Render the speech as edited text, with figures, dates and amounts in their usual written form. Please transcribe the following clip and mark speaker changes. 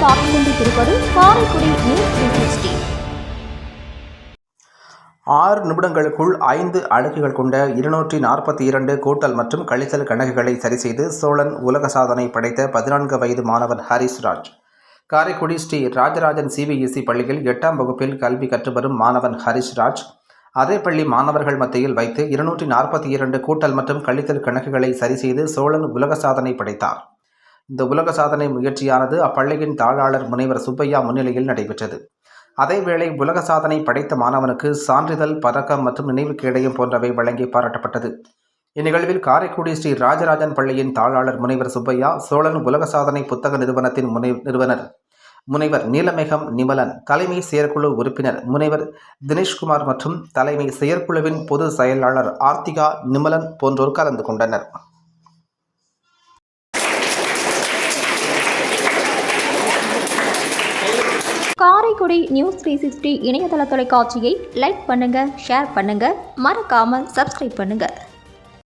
Speaker 1: பார்த்துக் கொண்டிருப்பது காரைக்குடி நியூஸ் 360.
Speaker 2: 6 நிமிடங்களுக்குள் 5 அடுக்குகள் கொண்ட 242 கூட்டல் மற்றும் கழித்தல் கணக்குகளை சரிசெய்து சோழன் உலக சாதனை படைத்த 14 வயது மாணவன் ஹரிஸ்ராஜ். காரைக்குடி ஸ்ரீ ராஜராஜன் சிபிஎஸ்இ பள்ளியில் 8ஆம் வகுப்பில் கல்வி கற்று வரும் மாணவன் ஹரிஸ்ராஜ் அதே பள்ளி மாணவர்கள் மத்தியில் வைத்து 242 கூட்டல் மற்றும் கழித்தல் கணக்குகளை சரிசெய்து சோழன் உலக சாதனை படைத்தார். இந்த உலக சாதனை முயற்சியானது அப்பள்ளியின் தாளாளர் முனைவர் சுப்பையா முன்னிலையில் நடைபெற்றது. அதேவேளை உலக சாதனை படைத்த மாணவனுக்கு சான்றிதழ், பதக்கம் மற்றும் நினைவு கேடயம் போன்றவை வழங்கி பாராட்டப்பட்டது. இந்நிகழ்வில் காரைக்குடி ஸ்ரீ ராஜராஜன் பள்ளியின் தாளாளர் முனைவர் சுப்பையா, சோழன் உலக சாதனை புத்தக நிறுவனத்தின் நிறுவனர் முனைவர் நீலமேகம் நிமலன், தலைமை செயற்குழு உறுப்பினர் முனைவர் தினேஷ்குமார் மற்றும் தலைமை செயற்குழுவின் பொது செயலாளர் ஆர்த்திகா நிமலன் போன்றோர் கலந்து கொண்டனர்.
Speaker 1: காரைக்குடி நியூஸ் 360 இணையதள தொலைக்காட்சியை லைக் பண்ணுங்க, ஷேர் பண்ணுங்க, மறக்காம சப்ஸ்கிரைப் பண்ணுங்க.